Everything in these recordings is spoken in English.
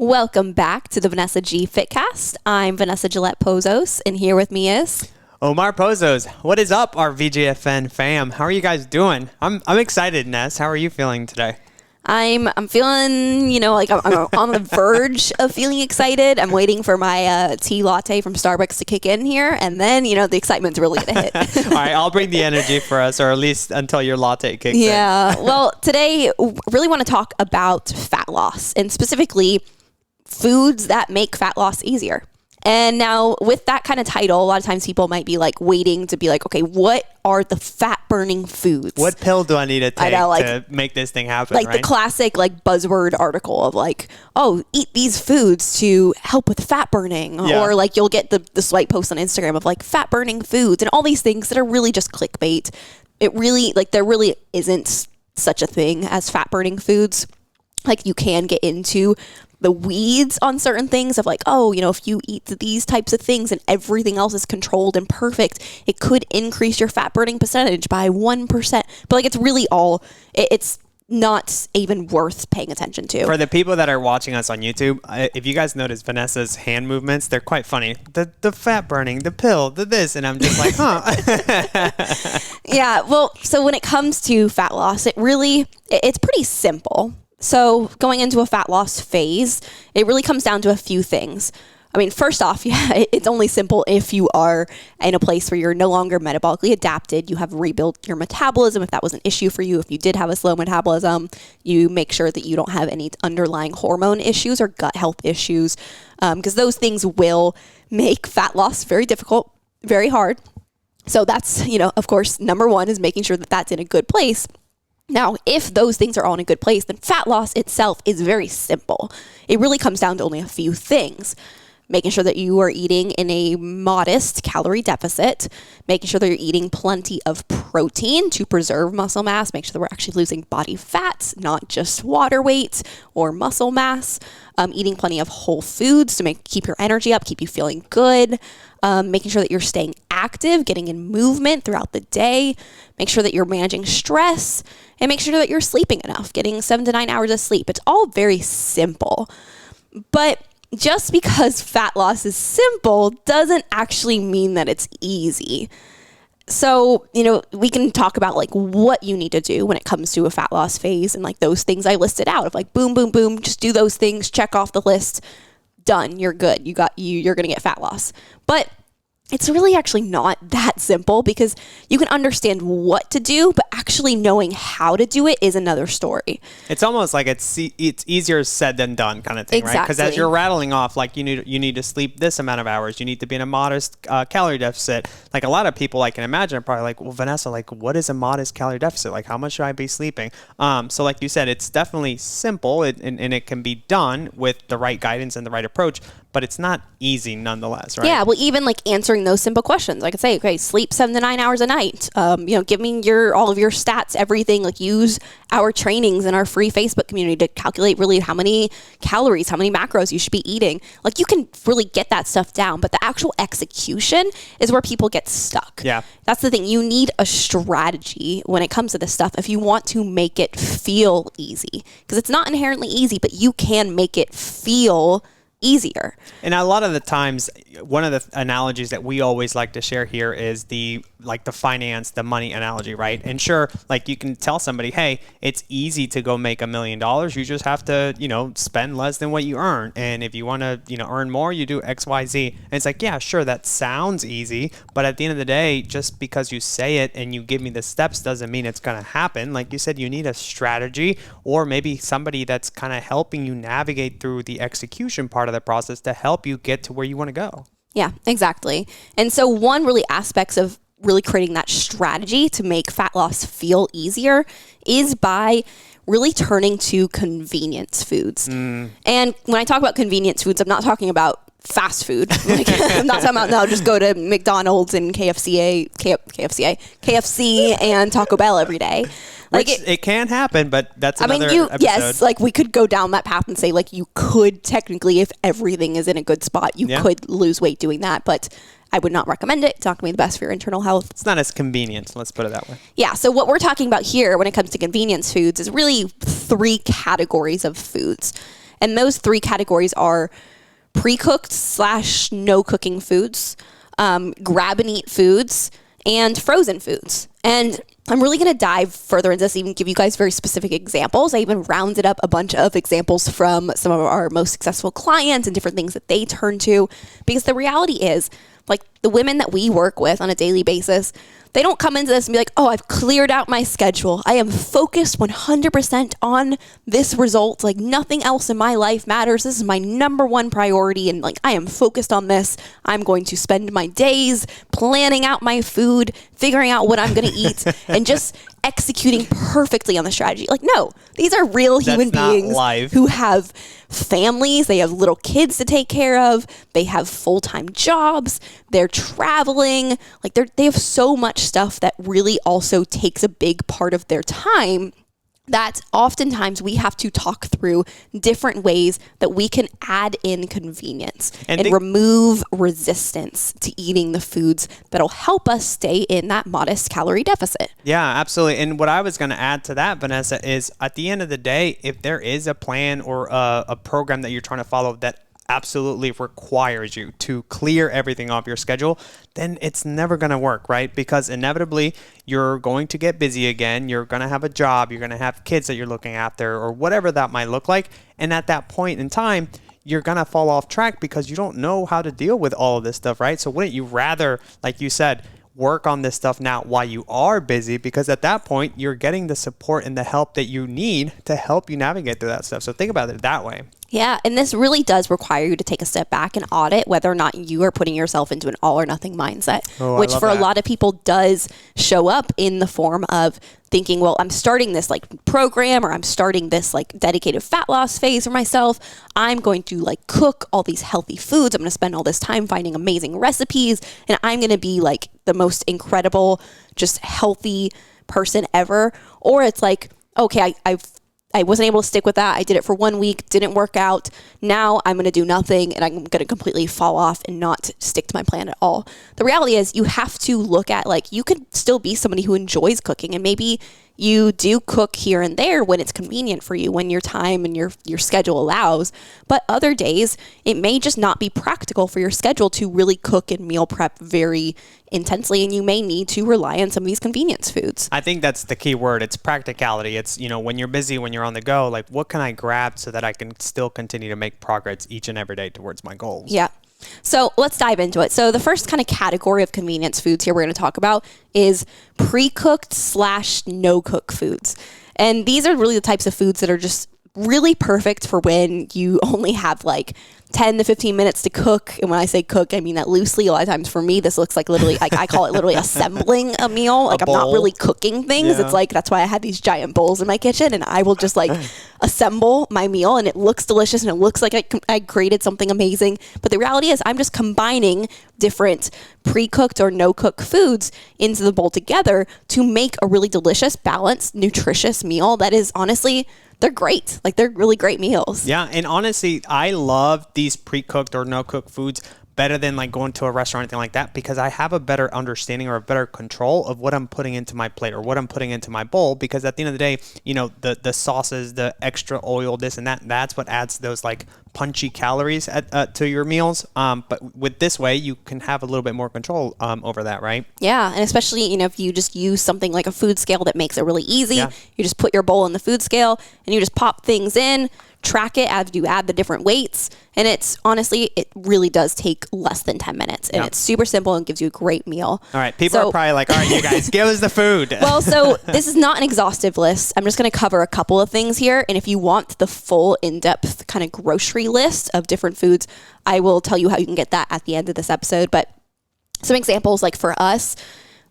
Welcome back to the Vanessa G Fitcast. I'm Vanessa Gillette Pozos, and here with me is Omar Pozos. What is up, our VGFN fam? How are you guys doing? I'm excited, Ness. How are you feeling today? I'm feeling, like I'm on the verge of feeling excited. I'm waiting for my tea latte from Starbucks to kick in here, and then, the excitement's really going to hit. All right, I'll bring the energy for us, or at least until your latte kicks in. Yeah, well, today, really want to talk about fat loss, and specifically foods that make fat loss easier. And now with that kind of title, a lot of times people might be like waiting to be like, okay, what are the fat burning foods? What pill do I need to take to make this thing happen? Like, right? The classic buzzword article of eat these foods to help with fat burning. Yeah. Or you'll get the swipe post on Instagram of fat burning foods and all these things that are really just clickbait. It really, there really isn't such a thing as fat burning foods. You can get into the weeds on certain things of if you eat these types of things and everything else is controlled and perfect, it could increase your fat burning percentage by 1%. But it's really it's not even worth paying attention to. For the people that are watching us on YouTube, if you guys notice Vanessa's hand movements, they're quite funny. The fat burning, the pill, the this, and I'm just like, huh. Yeah, well, so when it comes to fat loss, it's pretty simple. So going into a fat loss phase, it really comes down to a few things. I mean, first off, it's only simple if you are in a place where you're no longer metabolically adapted. You have rebuilt your metabolism. If that was an issue for you, if you did have a slow metabolism, you make sure that you don't have any underlying hormone issues or gut health issues, because those things will make fat loss very difficult, very hard. So that's, of course, number one is making sure that that's in a good place. Now, if those things are all in a good place, then fat loss itself is very simple. It really comes down to only a few things. Making sure that you are eating in a modest calorie deficit, making sure that you're eating plenty of protein to preserve muscle mass, make sure that we're actually losing body fat, not just water weight or muscle mass, eating plenty of whole foods to keep your energy up, keep you feeling good, making sure that you're staying active, getting in movement throughout the day, make sure that you're managing stress, and make sure that you're sleeping enough, getting 7 to 9 hours of sleep. It's all very simple. But just because fat loss is simple doesn't actually mean that it's easy. So, we can talk about what you need to do when it comes to a fat loss phase and those things I listed out of boom, boom, boom, just do those things, check off the list, done, you're good. You're going to get fat loss. But it's really actually not that simple because you can understand what to do, but actually knowing how to do it is another story. It's almost like it's easier said than done kind of thing, exactly. Right? Because as you're rattling off, you need to sleep this amount of hours, you need to be in a modest calorie deficit. A lot of people I can imagine are probably well, Vanessa, what is a modest calorie deficit? How much should I be sleeping? So like you said, it's definitely simple and it can be done with the right guidance and the right approach, but it's not easy nonetheless, right? Yeah, well, even answering those simple questions, I could say, okay, sleep 7 to 9 hours a night. Give me all of your stats, everything. Use our trainings in our free Facebook community to calculate really how many calories, how many macros you should be eating. You can really get that stuff down, but the actual execution is where people get stuck. Yeah, that's the thing. You need a strategy when it comes to this stuff if you want to make it feel easy, because it's not inherently easy, but you can make it feel easier. And a lot of the times, one of the analogies that we always like to share here is the finance, the money analogy, right? And sure, you can tell somebody, hey, it's easy to go make $1 million. You just have to, spend less than what you earn. And if you want to, earn more, you do X, Y, Z. And it's yeah, sure, that sounds easy. But at the end of the day, just because you say it and you give me the steps doesn't mean it's going to happen. Like you said, you need a strategy or maybe somebody that's kind of helping you navigate through the execution part of the process to help you get to where you want to go. Yeah, exactly. And so one really aspects of really creating that strategy to make fat loss feel easier is by really turning to convenience foods. And when I talk about convenience foods, I'm not talking about fast food. I'm not talking about, no, just go to McDonald's and KFC and Taco Bell every day. It can happen, but that's another episode. Yes, we could go down that path and say, you could technically, if everything is in a good spot, you could lose weight doing that, but I would not recommend it. It's not going to be the best for your internal health. It's not as convenient. Let's put it that way. Yeah. So what we're talking about here when it comes to convenience foods is really 3 categories of foods. And those 3 categories are pre-cooked / no cooking foods, grab and eat foods, and frozen foods. And I'm really going to dive further into this, even give you guys very specific examples. I even rounded up a bunch of examples from some of our most successful clients and different things that they turn to, because the reality is, like, the women that we work with on a daily basis, they don't come into this and be like, oh, I've cleared out my schedule. I am focused 100% on this result. Like, nothing else in my life matters. This is my number one priority. And like, I am focused on this. I'm going to spend my days planning out my food, figuring out what I'm going to eat, and just executing perfectly on the strategy. Like, no, these are real human beings who have families. They have little kids to take care of. They have full-time jobs. They're traveling. Like, they have so much stuff that really also takes a big part of their time, that oftentimes we have to talk through different ways that we can add in convenience and remove resistance to eating the foods that'll help us stay in that modest calorie deficit. Yeah, absolutely. And what I was going to add to that, Vanessa, is at the end of the day, if there is a plan or a program that you're trying to follow that absolutely requires you to clear everything off your schedule, then it's never going to work, right? Because inevitably you're going to get busy again. You're going to have a job. You're going to have kids that you're looking after, or whatever that might look like. And at that point in time, you're going to fall off track because you don't know how to deal with all of this stuff, right? So wouldn't you rather, like you said, work on this stuff now while you are busy? Because at that point, you're getting the support and the help that you need to help you navigate through that stuff. So think about it that way. Yeah, and this really does require you to take a step back and audit whether or not you are putting yourself into an all or nothing mindset, which for a lot of people does show up in the form of thinking, well, I'm starting this like program, or I'm starting this like dedicated fat loss phase for myself. I'm going to like cook all these healthy foods. I'm going to spend all this time finding amazing recipes, and I'm going to be like the most incredible, just healthy person ever. Or it's like, okay, I wasn't able to stick with that. I did it for 1 week, didn't work out. Now I'm going to do nothing, and I'm going to completely fall off and not stick to my plan at all. The reality is you have to look at, like, you could still be somebody who enjoys cooking, and maybe you do cook here and there when it's convenient for you, when your time and your schedule allows. But other days, it may just not be practical for your schedule to really cook and meal prep very intensely, and you may need to rely on some of these convenience foods. I think that's the key word. It's practicality. It's, you know, when you're busy, when you're on the go, like, what can I grab so that I can still continue to make progress each and every day towards my goals? Yeah. So let's dive into it. So the first kind of category of convenience foods here we're going to talk about is pre-cooked / no-cook foods. And these are really the types of foods that are just really perfect for when you only have like 10 to 15 minutes to cook. And when I say cook, I mean that loosely. A lot of times for me, this looks like literally, like I call it literally assembling a meal. Like, I'm not really cooking things. Yeah. It's like, that's why I had these giant bowls in my kitchen, and I will just like assemble my meal, and it looks delicious, and it looks like I created something amazing. But the reality is I'm just combining different pre-cooked or no-cook foods into the bowl together to make a really delicious, balanced, nutritious meal that is honestly, they're great. Like, they're really great meals. Yeah. And honestly, I love these pre-cooked or no-cook foods better than like going to a restaurant or anything like that, because I have a better understanding or a better control of what I'm putting into my plate or what I'm putting into my bowl. Because at the end of the day, you know, the sauces, the extra oil, this and that, that's what adds those like punchy calories to your meals. But with this way, you can have a little bit more control over that, right? Yeah. And especially, you know, if you just use something like a food scale that makes it really easy, you just put your bowl in the food scale and you just pop things in, track it as you add the different weights. And it's honestly, it really does take less than 10 minutes. And it's super simple and gives you a great meal. All right. People are probably like, all right, you guys, give us the food. Well, so this is not an exhaustive list. I'm just going to cover a couple of things here. And if you want the full in-depth kind of grocery list of different foods, I will tell you how you can get that at the end of this episode. But some examples, like for us,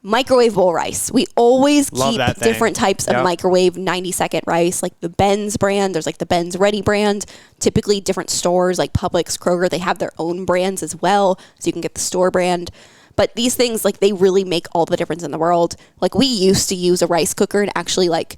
microwave bowl rice. We always keep different types of microwave 90-second rice, like the Ben's brand. There's like the Ben's Ready brand. Typically different stores like Publix, Kroger, they have their own brands as well. So you can get the store brand. But these things, like, they really make all the difference in the world. Like, we used to use a rice cooker and actually like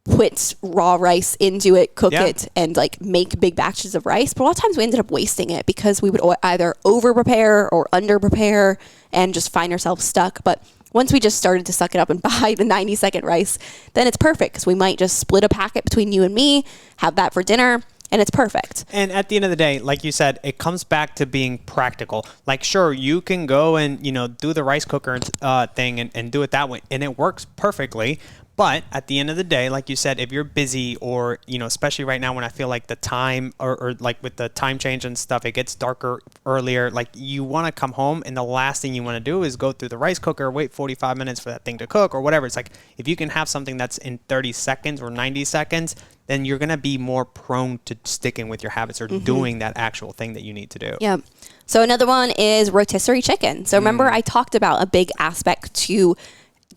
put raw rice into it, cook it, and like make big batches of rice. But a lot of times we ended up wasting it because we would either over prepare or under prepare and just find ourselves stuck. But once we just started to suck it up and buy the 90-second rice, then it's perfect, because we might just split a packet between you and me, have that for dinner, and it's perfect. And at the end of the day, like you said, it comes back to being practical. Like, sure, you can go and, do the rice cooker thing and do it that way, and it works perfectly. But at the end of the day, like you said, if you're busy or, especially right now when I feel like the time or like with the time change and stuff, it gets darker earlier. Like, you want to come home and the last thing you want to do is go through the rice cooker, wait 45 minutes for that thing to cook or whatever. It's like, if you can have something that's in 30 seconds or 90 seconds, then you're going to be more prone to sticking with your habits or doing that actual thing that you need to do. Yeah. So another one is rotisserie chicken. So remember I talked about a big aspect to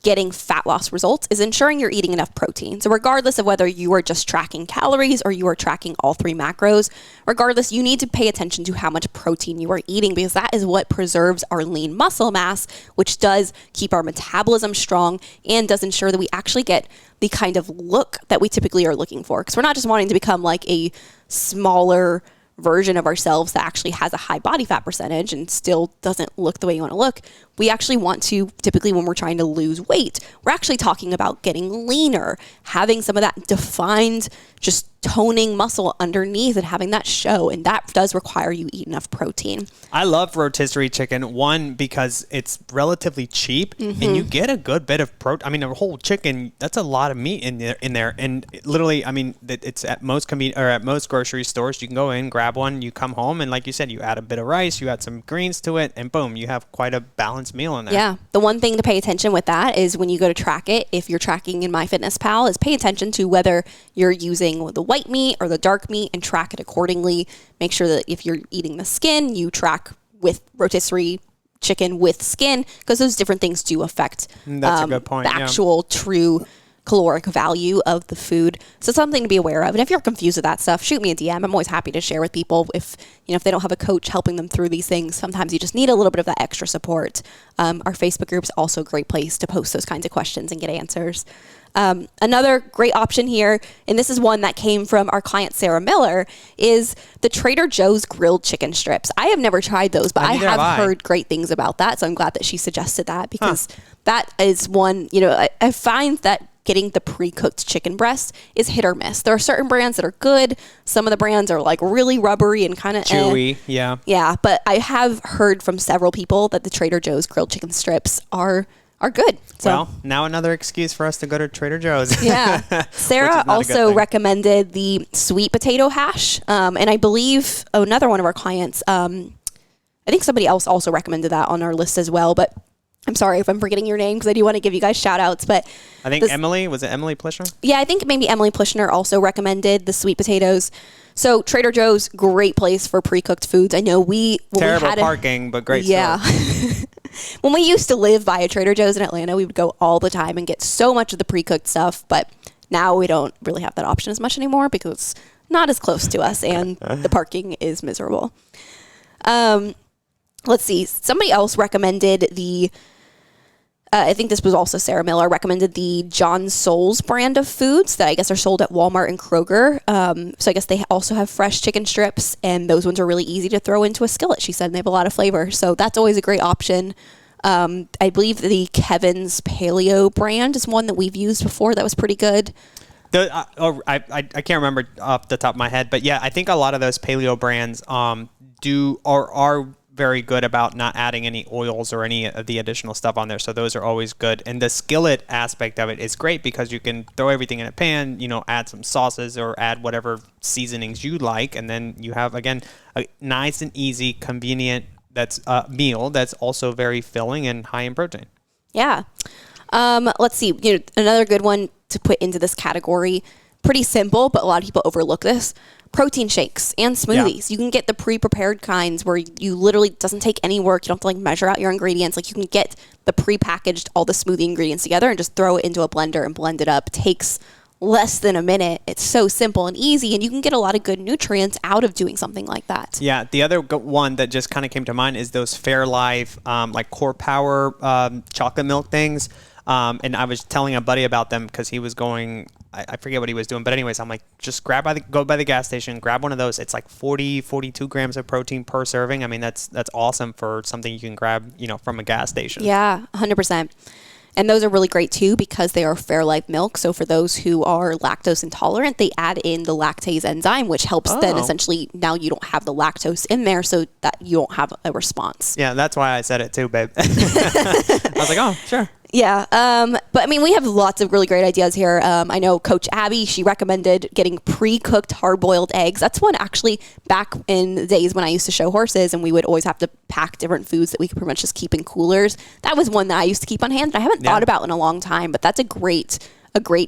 getting fat loss results is ensuring you're eating enough protein. So regardless of whether you are just tracking calories or you are tracking all 3 macros, regardless, you need to pay attention to how much protein you are eating, because that is what preserves our lean muscle mass, which does keep our metabolism strong and does ensure that we actually get the kind of look that we typically are looking for. Because we're not just wanting to become like a smaller version of ourselves that actually has a high body fat percentage and still doesn't look the way you want to look. We actually want to, typically when we're trying to lose weight, we're actually talking about getting leaner, having some of that defined, just toning muscle underneath and having that show. And that does require you eat enough protein. I love rotisserie chicken, one, because it's relatively cheap and you get a good bit of protein. I mean, a whole chicken, that's a lot of meat in there. And literally, I mean, it's at most at most grocery stores. You can go in, grab one, you come home, and like you said, you add a bit of rice, you add some greens to it, and boom, you have quite a balanced meal in there. Yeah. The one thing to pay attention with that is when you go to track it, if you're tracking in MyFitnessPal, is pay attention to whether you're using the white meat or the dark meat and track it accordingly. Make sure that if you're eating the skin, you track with rotisserie chicken with skin, because those different things do affect That's a good point, the actual true caloric value of the food. So something to be aware of. And if you're confused with that stuff, shoot me a DM. I'm always happy to share with people if they don't have a coach helping them through these things. Sometimes you just need a little bit of that extra support. Our Facebook group is also a great place to post those kinds of questions and get answers. Another great option here, and this is one that came from our client Sarah Miller, is the Trader Joe's grilled chicken strips. I have never tried those, but I have heard great things about that. So I'm glad that she suggested that, because that is one, I find that getting the pre-cooked chicken breast is hit or miss. There are certain brands that are good. Some of the brands are like really rubbery and kind of chewy. Yeah. Yeah. But I have heard from several people that the Trader Joe's grilled chicken strips are good. So, well, now another excuse for us to go to Trader Joe's. Yeah. Sarah also recommended the sweet potato hash. And I believe another one of our clients, I think somebody else also recommended that on our list as well. But I'm sorry if I'm forgetting your name, because I do want to give you guys shout outs. But I think Emily, was it Emily Plishner? Yeah, I think maybe Emily Plishner also recommended the sweet potatoes. So Trader Joe's, great place for pre-cooked foods. I know terrible parking, but great store. When we used to live by a Trader Joe's in Atlanta, we would go all the time and get so much of the pre-cooked stuff. But now we don't really have that option as much anymore, because it's not as close to us and the parking is miserable. Let's see. Somebody else recommended I think this was also Sarah Miller, recommended the John Souls brand of foods that I guess are sold at Walmart and Kroger. So I guess they also have fresh chicken strips, and those ones are really easy to throw into a skillet, she said, and they have a lot of flavor. So that's always a great option. I believe the Kevin's Paleo brand is one that we've used before that was pretty good. I can't remember off the top of my head, but yeah, I think a lot of those paleo brands are very good about not adding any oils or any of the additional stuff on there. So those are always good. And the skillet aspect of it is great, because you can throw everything in a pan, add some sauces or add whatever seasonings you like. And then you have, again, a nice and easy, convenient meal that's also very filling and high in protein. Yeah. Let's see, another good one to put into this category, pretty simple, but a lot of people overlook this. Protein shakes and smoothies. Yeah. You can get the pre-prepared kinds where you literally, doesn't take any work. You don't have to measure out your ingredients. You can get the pre-packaged, all the smoothie ingredients together and just throw it into a blender and blend it up. It takes less than a minute. It's so simple and easy, and you can get a lot of good nutrients out of doing something like that. Yeah. The other one that just kind of came to mind is those Fairlife, like Core Power chocolate milk things. And I was telling a buddy about them because he was going, I forget what he was doing, but anyways, I'm like, just go by the gas station, grab one of those. It's like 42 grams of protein per serving. I mean, that's awesome for something you can grab, from a gas station. Yeah, 100%. And those are really great too because they are Fairlife milk. So for those who are lactose intolerant, they add in the lactase enzyme, which helps then essentially now you don't have the lactose in there so that you don't have a response. Yeah, that's why I said it too, babe. I was like, oh, sure. Yeah. But I mean, we have lots of really great ideas here. I know Coach Abby, she recommended getting pre-cooked hard-boiled eggs. That's one actually back in the days when I used to show horses and we would always have to pack different foods that we could pretty much just keep in coolers. That was one that I used to keep on hand that I haven't thought about in a long time, but that's a great,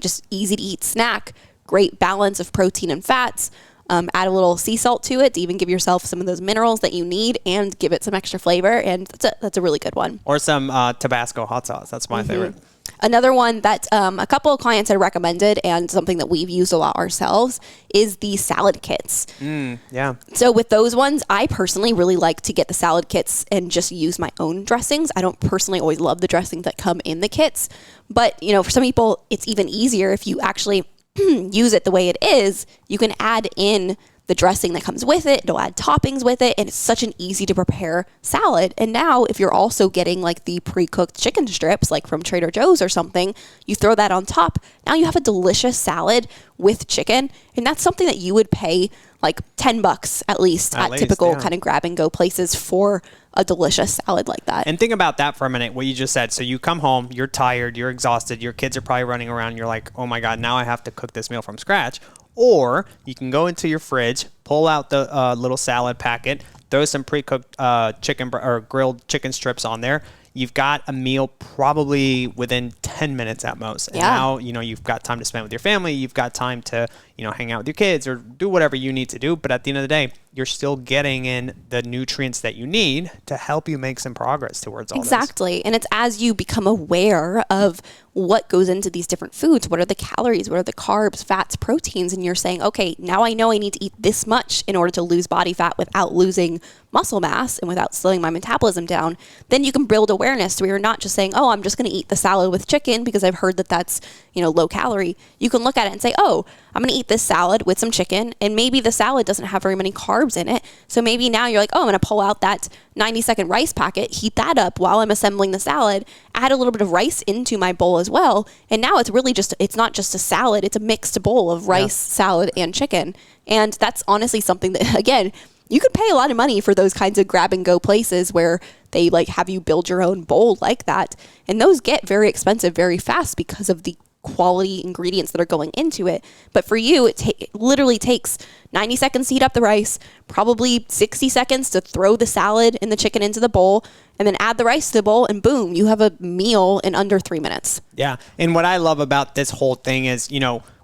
just easy to eat snack, great balance of protein and fats. Add a little sea salt to it to even give yourself some of those minerals that you need and give it some extra flavor. And that's a really good one. Or some Tabasco hot sauce. That's my favorite. Another one that a couple of clients had recommended and something that we've used a lot ourselves is the salad kits. Yeah. So with those ones, I personally really like to get the salad kits and just use my own dressings. I don't personally always love the dressings that come in the kits. But, for some people, it's even easier if you actually use it the way it is. You can add in the dressing that comes with it. It'll add toppings with it, and it's such an easy to prepare salad. And now if you're also getting like the pre-cooked chicken strips, like from Trader Joe's or something, you throw that on top. Now you have a delicious salad with chicken, and that's something that you would pay like $10 at least at typical kind of grab and go places for a delicious salad like that. And think about that for a minute, what you just said. So you come home, you're tired, you're exhausted, your kids are probably running around, you're like, oh my God, now I have to cook this meal from scratch. Or you can go into your fridge, pull out the little salad packet, throw some pre-cooked chicken or grilled chicken strips on there. You've got a meal probably within 10 minutes at most. And now, you've got time to spend with your family. You've got time to, hang out with your kids or do whatever you need to do. But at the end of the day, you're still getting in the nutrients that you need to help you make some progress towards all this. Exactly. And it's as you become aware of what goes into these different foods, what are the calories, what are the carbs, fats, proteins, and you're saying, okay, now I know I need to eat this much in order to lose body fat without losing muscle mass and without slowing my metabolism down, then you can build awareness to where you're not just saying, oh, I'm just going to eat the salad with chicken because I've heard that that's, low calorie. You can look at it and say, oh, I'm going to eat this salad with some chicken, and maybe the salad doesn't have very many carbs in it. So maybe now you're like, oh, I'm going to pull out that 90-second rice packet, heat that up while I'm assembling the salad, add a little bit of rice into my bowl as well. And now it's really it's not just a salad, it's a mixed bowl of rice, salad, and chicken. And that's honestly something that, again, you could pay a lot of money for those kinds of grab and go places where they like have you build your own bowl like that. And those get very expensive very fast because of the quality ingredients that are going into it. But for you, it literally takes 90 seconds to heat up the rice, probably 60 seconds to throw the salad and the chicken into the bowl, and then add the rice to the bowl, and boom, you have a meal in under 3 minutes. Yeah. And what I love about this whole thing is,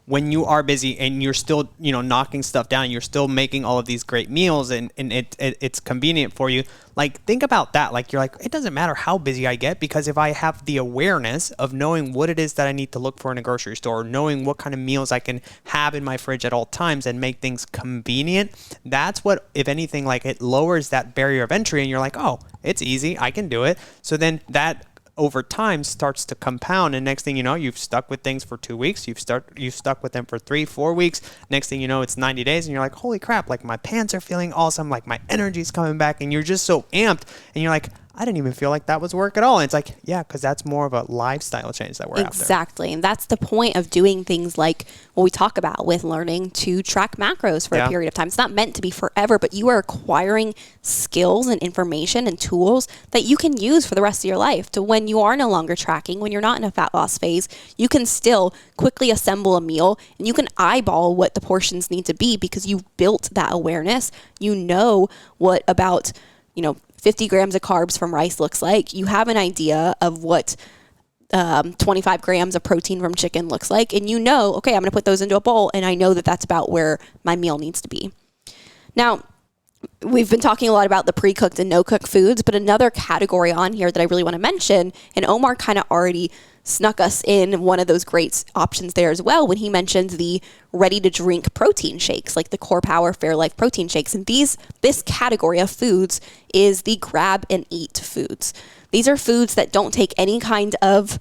when you are busy and you're still, knocking stuff down, you're still making all of these great meals and it's convenient for you. Like, think about that. Like, you're like, it doesn't matter how busy I get because if I have the awareness of knowing what it is that I need to look for in a grocery store, knowing what kind of meals I can have in my fridge at all times and make things convenient, that's what, if anything, like it lowers that barrier of entry and you're like, oh, it's easy. I can do it. So then that over time starts to compound, and next thing you know, you've stuck with things for 2 weeks, you've stuck with them for 3-4 weeks. Next thing you know, it's 90 days and you're like, holy crap, like my pants are feeling awesome, like my energy's coming back, and you're just so amped and you're like, I didn't even feel like that was work at all. And it's like, yeah, because that's more of a lifestyle change that we're after. Exactly. And that's the point of doing things like what we talk about with learning to track macros for a period of time. It's not meant to be forever, but you are acquiring skills and information and tools that you can use for the rest of your life to when you are no longer tracking, when you're not in a fat loss phase, you can still quickly assemble a meal and you can eyeball what the portions need to be because you've built that awareness. You know what about, 50 grams of carbs from rice looks like. You have an idea of what 25 grams of protein from chicken looks like. And okay, I'm going to put those into a bowl. And I know that that's about where my meal needs to be. Now, we've been talking a lot about the pre-cooked and no-cook foods, but another category on here that I really want to mention, and Omar kind of already snuck us in one of those great options there as well when he mentioned the ready-to-drink protein shakes, like the Core Power Fairlife protein shakes. And this category of foods is the grab-and-eat foods. These are foods that don't take any kind of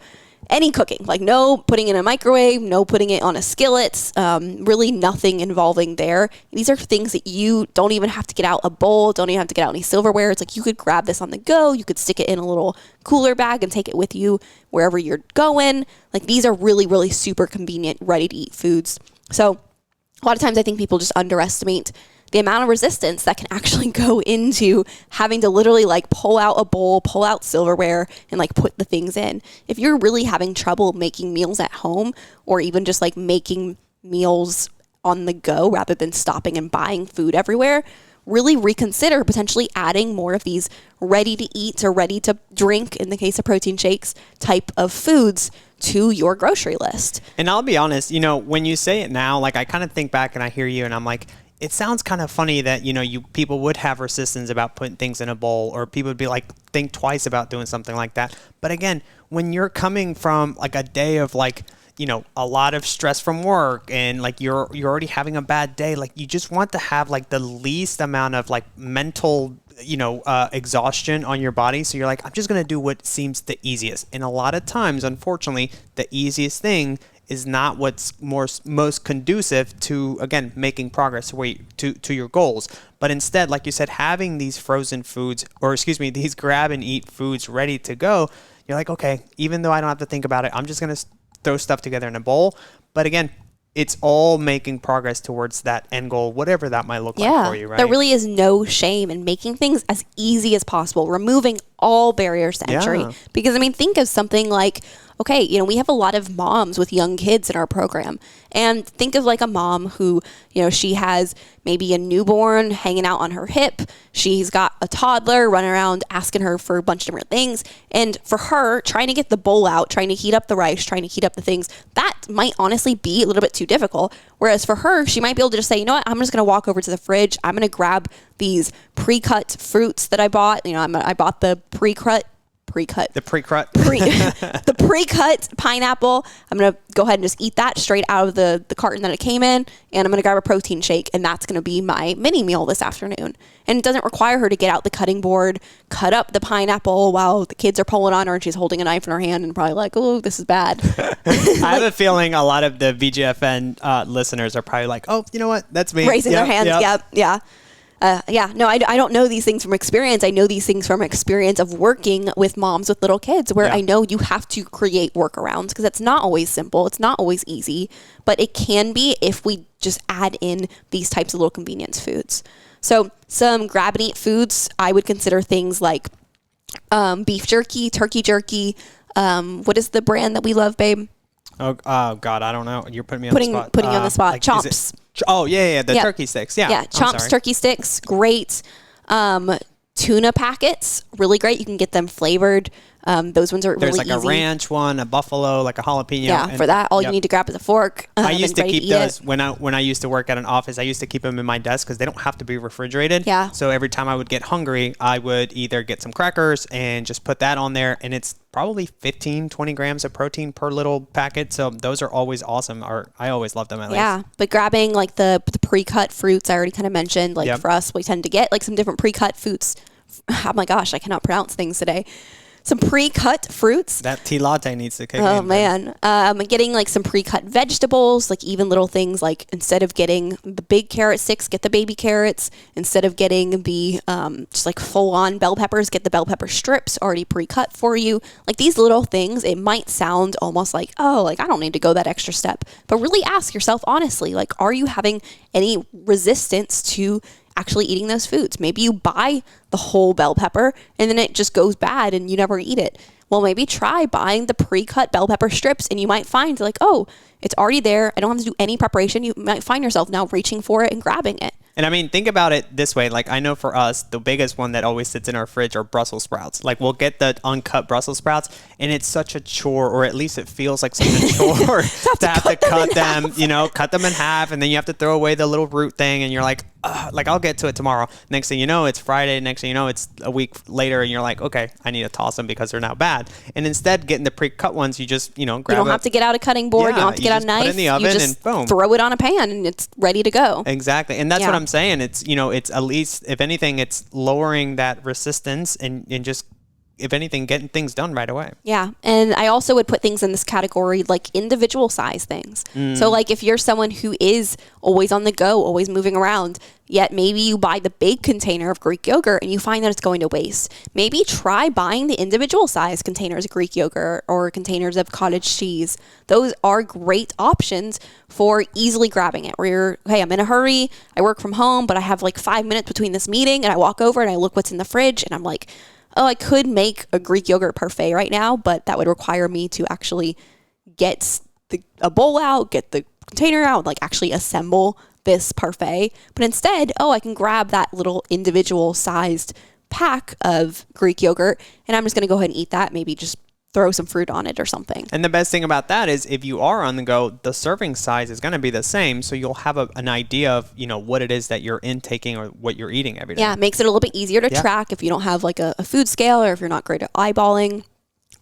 any cooking, like no putting it in a microwave, no putting it on a skillet, really nothing involving there. These are things that you don't even have to get out a bowl, don't even have to get out any silverware. It's like you could grab this on the go, you could stick it in a little cooler bag and take it with you wherever you're going. Like these are really, really super convenient, ready to eat foods. So a lot of times I think people just underestimate the amount of resistance that can actually go into having to literally like pull out a bowl, pull out silverware, and like put the things in. If you're really having trouble making meals at home, or even just like making meals on the go rather than stopping and buying food everywhere, really reconsider potentially adding more of these ready to eat or ready to drink, in the case of protein shakes, type of foods to your grocery list. And I'll be honest, when you say it now, like I kind of think back and I hear you and I'm like, it sounds kind of funny that, people would have resistance about putting things in a bowl, or people would be like, think twice about doing something like that. But again, when you're coming from like a day of like, a lot of stress from work and like you're already having a bad day, like you just want to have like the least amount of like mental, exhaustion on your body. So you're like, I'm just going to do what seems the easiest. And a lot of times, unfortunately, the easiest thing is not what's most conducive to, again, making progress to your goals. But instead, like you said, having these frozen foods, these grab and eat foods ready to go, you're like, okay, even though I don't have to think about it, I'm just going to throw stuff together in a bowl. But again, it's all making progress towards that end goal, whatever that might look like for you, right? There really is no shame in making things as easy as possible, removing all barriers to entry. Yeah. Because, think of something like, okay, we have a lot of moms with young kids in our program. And think of like a mom who, she has maybe a newborn hanging out on her hip. She's got a toddler running around asking her for a bunch of different things. And for her, trying to get the bowl out, trying to heat up the rice, trying to heat up the things, that might honestly be a little bit too difficult. Whereas for her, she might be able to just say, you know what, I'm just going to walk over to the fridge. I'm going to grab these pre-cut fruits that I bought. I bought the pre-cut pineapple. I'm going to go ahead and just eat that straight out of the carton that it came in, and I'm going to grab a protein shake, and that's going to be my mini meal this afternoon. And it doesn't require her to get out the cutting board, cut up the pineapple while the kids are pulling on her and she's holding a knife in her hand and probably like, oh, this is bad. I have a feeling a lot of the VGFN listeners are probably like, oh, you know what? That's me. Raising their hands. Yeah. No, I don't know these things from experience. I know these things from experience of working with moms with little kids, where I know you have to create workarounds, because it's not always simple. It's not always easy, but it can be if we just add in these types of little convenience foods. So some grab and eat foods, I would consider things like beef jerky, turkey jerky. What is the brand that we love, babe? Oh God, I don't know. You're putting me on the spot. Putting you on the spot. Like, Chomps. The turkey sticks. Yeah, Chomps turkey sticks, great. Tuna packets, really great. You can get them flavored. Those ones are There's really easy. There's like a ranch one, a buffalo, like a jalapeno. Yeah, for that, all you need to grab is a fork. I used to keep those when I used to work at an office. I used to keep them in my desk because they don't have to be refrigerated. Yeah. So every time I would get hungry, I would either get some crackers and just put that on there, and it's probably 15-20 grams of protein per little packet. So those are always awesome. I always love them at least. Yeah, but grabbing like the pre-cut fruits, I already kind of mentioned. Like for us, we tend to get like some different pre-cut foods. Oh my gosh, I cannot pronounce things today. Some pre-cut fruits. That tea latte needs to kick in. Oh man. Getting like some pre-cut vegetables, like even little things like instead of getting the big carrot sticks, get the baby carrots. Instead of getting the just like full-on bell peppers, get the bell pepper strips already pre-cut for you. Like these little things, it might sound almost like, oh, like I don't need to go that extra step. But really ask yourself honestly, like, are you having any resistance to actually eating those foods? Maybe you buy the whole bell pepper and then it just goes bad and you never eat it. Well, maybe try buying the pre-cut bell pepper strips, and you might find like, oh, it's already there. I don't have to do any preparation. You might find yourself now reaching for it and grabbing it. And I mean, think about it this way. Like, I know for us, the biggest one that always sits in our fridge are Brussels sprouts. Like, we'll get the uncut Brussels sprouts, and it's such a chore, or at least it feels like such a chore to have to cut them, cut them in half, and then you have to throw away the little root thing, and you're like, I'll get to it tomorrow. Next thing you know, it's Friday. Next thing you know, it's a week later, and you're like, okay, I need to toss them because they're now bad. And instead, getting the pre-cut ones, you just, grab You don't have to get out a cutting board. You don't have to get out a knife. Put it in the oven, you just and boom. throw it on a pan, and it's ready to go. Exactly. And that's what I'm saying. It's, it's at least, if anything, it's lowering that resistance and just if anything, getting things done right away. Yeah. And I also would put things in this category like individual size things. So like if you're someone who is always on the go, always moving around, yet maybe you buy the big container of Greek yogurt and you find that it's going to waste. Maybe try buying the individual size containers of Greek yogurt or containers of cottage cheese. Those are great options for easily grabbing it where you're, hey, I'm in a hurry. I work from home, but I have like 5 minutes between this meeting, and I walk over and I look what's in the fridge and I'm like, oh, I could make a Greek yogurt parfait right now, but that would require me to actually get a bowl out, get the container out, like actually assemble this parfait. But instead, I can grab that little individual sized pack of Greek yogurt and I'm just going to go ahead and eat that. Maybe just throw some fruit on it or something. And the best thing about that is if you are on the go, the serving size is going to be the same. So you'll have an idea of, what it is that you're intaking or what you're eating every day. Yeah, it makes it a little bit easier to track if you don't have like a food scale or if you're not great at eyeballing.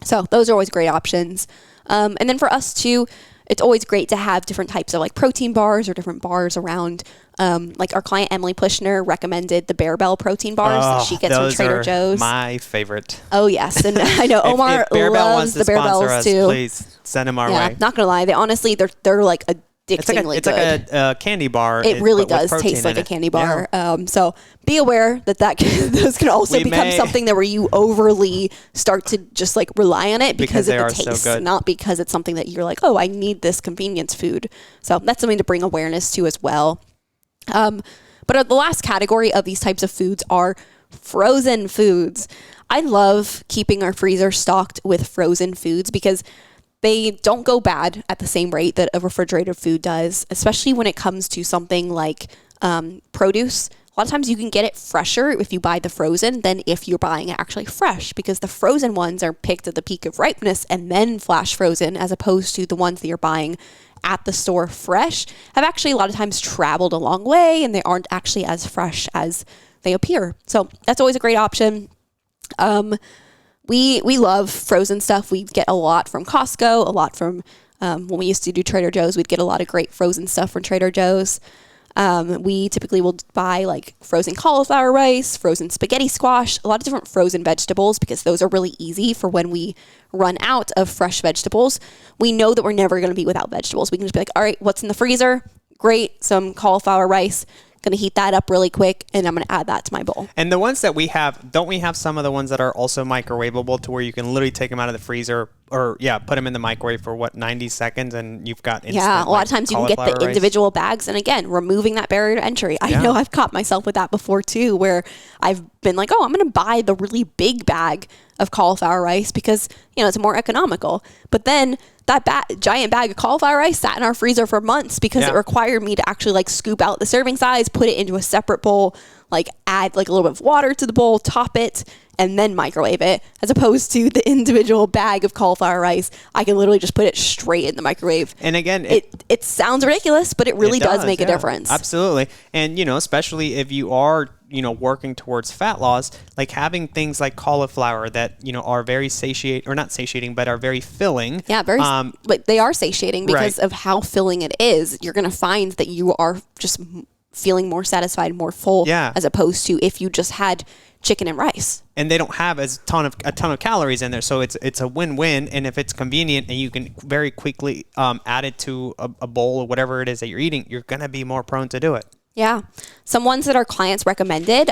So those are always great options. And then for us too, it's always great to have different types of like protein bars or different bars around. Like our client Emily Pushner recommended the Bear Bell protein bars that she gets from Trader Joe's. My favorite. Oh yes, and I know Omar if Bear Bell loves wants to the Bear sponsor Bells us, too. Please send them our way. Not gonna lie, they honestly they're like addictingly it's good. like a candy bar. It really does taste like a candy bar. Yeah. So be aware that those can also become something that where you overly start to just like rely on it because of the taste, so good. not because it's something that you're like, oh, I need this convenience food. So that's something to bring awareness to as well. But the last category of these types of foods are frozen foods. I love keeping our freezer stocked with frozen foods because they don't go bad at the same rate that a refrigerated food does, especially when it comes to something like produce. A lot of times you can get it fresher if you buy the frozen than if you're buying it actually fresh, because the frozen ones are picked at the peak of ripeness and then flash frozen, as opposed to the ones that you're buying at the store fresh have actually a lot of times traveled a long way and they aren't actually as fresh as they appear. So that's always a great option. We love frozen stuff. We get a lot from Costco, a lot from when we used to do Trader Joe's, we'd get a lot of great frozen stuff from Trader Joe's. We typically will buy like frozen cauliflower rice, frozen spaghetti squash, a lot of different frozen vegetables because those are really easy for when we run out of fresh vegetables. We know that we're never going to be without vegetables. We can just be like, all right, what's in the freezer? Great, some cauliflower rice. Going to heat that up really quick and I'm going to add that to my bowl. And the ones that we have, don't we have some of the ones that are also microwavable to where you can literally take them out of the freezer or put them in the microwave for 90 seconds and you've got instant, a lot of times you can get the rice. individual bags, and again, removing that barrier to entry. I know I've caught myself with that before too, where I've been like, oh, I'm going to buy the really big bag of cauliflower rice because it's more economical. But then that giant bag of cauliflower rice sat in our freezer for months because it required me to actually like scoop out the serving size, put it into a separate bowl, like add like a little bit of water to the bowl, top it, and then microwave it, as opposed to the individual bag of cauliflower rice. I can literally just put it straight in the microwave. And again, it sounds ridiculous, but it really does make a difference. Absolutely. And, especially if you are, working towards fat loss, like having things like cauliflower that, are very not satiating, but are very filling. Yeah, but they are satiating because of how filling it is. You're going to find that you are just feeling more satisfied, more full, as opposed to if you just had chicken and rice. And they don't have a ton of calories in there, so it's a win-win. And if it's convenient and you can very quickly add it to a bowl or whatever it is that you're eating, you're gonna be more prone to do it. Yeah. Some ones that our clients recommended.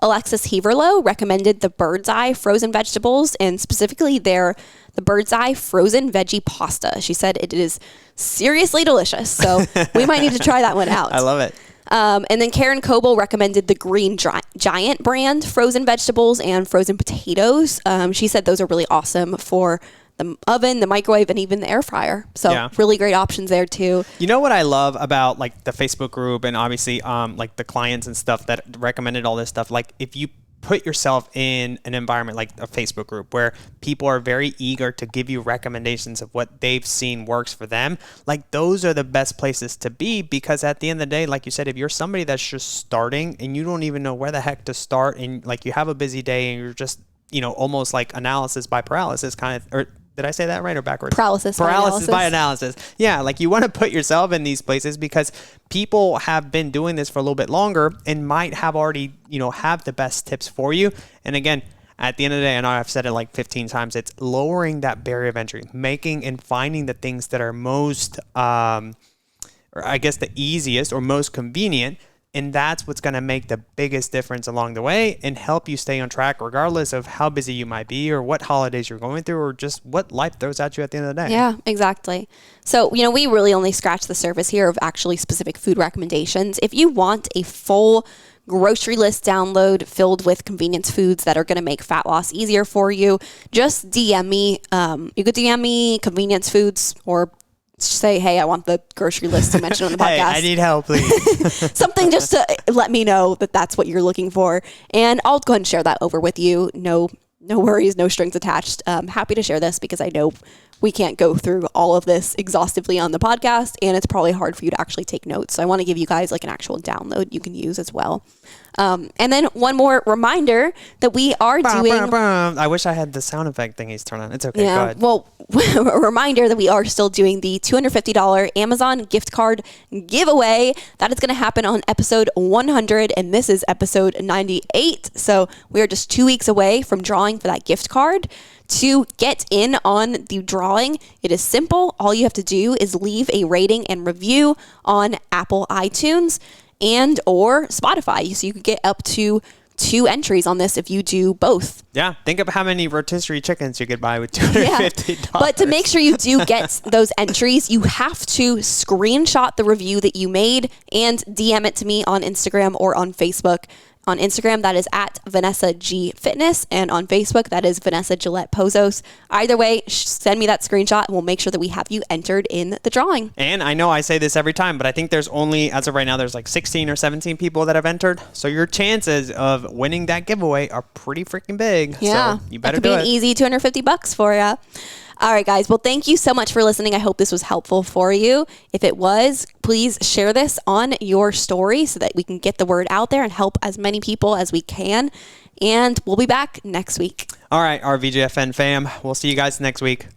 Alexis Heverlow recommended the Bird's Eye frozen vegetables, and specifically the Bird's Eye frozen veggie pasta. She said it is seriously delicious, so we might need to try that one out. I love it. And then Karen Coble recommended the Green Giant brand frozen vegetables and frozen potatoes. She said those are really awesome for the oven, the microwave, and even the air fryer. So really great options there too. You know what I love about like the Facebook group and obviously like the clients and stuff that recommended all this stuff, like if you put yourself in an environment like a Facebook group where people are very eager to give you recommendations of what they've seen works for them, like those are the best places to be, because at the end of the day, like you said, if you're somebody that's just starting and you don't even know where the heck to start, and like you have a busy day and you're just, almost like analysis by paralysis kind of, or did I say that right or backwards? Paralysis by analysis. Yeah, like you want to put yourself in these places because people have been doing this for a little bit longer and might have already, have the best tips for you. And again, at the end of the day, I know I've said it like 15 times, it's lowering that barrier of entry, making and finding the things that are most, or I guess the easiest or most convenient. And that's what's going to make the biggest difference along the way and help you stay on track regardless of how busy you might be or what holidays you're going through or just what life throws at you at the end of the day. Yeah, exactly. So, we really only scratch the surface here of actually specific food recommendations. If you want a full grocery list download filled with convenience foods that are going to make fat loss easier for you, just DM me. You could DM me convenience foods or say, hey, I want the grocery list you mentioned on the podcast. Hey, I need help, please. Something just to let me know that that's what you're looking for. And I'll go ahead and share that over with you. No worries, no strings attached. Happy to share this because I know we can't go through all of this exhaustively on the podcast, and it's probably hard for you to actually take notes. So I want to give you guys like an actual download you can use as well. And then one more reminder that we are doing... I wish I had the sound effect thingies turned on. It's okay. Yeah, Go ahead. well, a reminder that we are still doing the $250 Amazon gift card giveaway. That is going to happen on episode 100, and this is episode 98. So we are just 2 weeks away from drawing for that gift card. To get in on the drawing, it is simple. All you have to do is leave a rating and review on Apple iTunes and or Spotify. So you could get up to 2 entries on this if you do both. Yeah, think of how many rotisserie chickens you could buy with $250. Yeah. But to make sure you do get those entries, you have to screenshot the review that you made and DM it to me on Instagram or on Facebook. On Instagram, that is at Vanessa G Fitness, and on Facebook, that is Vanessa Gillette Pozos. Either way, send me that screenshot, and we'll make sure that we have you entered in the drawing. And I know I say this every time, but I think there's only, as of right now, there's like 16 or 17 people that have entered. So your chances of winning that giveaway are pretty freaking big. Yeah, so you better do it. That could be an easy $250 for you. All right, guys. Well, thank you so much for listening. I hope this was helpful for you. If it was, please share this on your story so that we can get the word out there and help as many people as we can. And we'll be back next week. All right, our VJFN fam. We'll see you guys next week.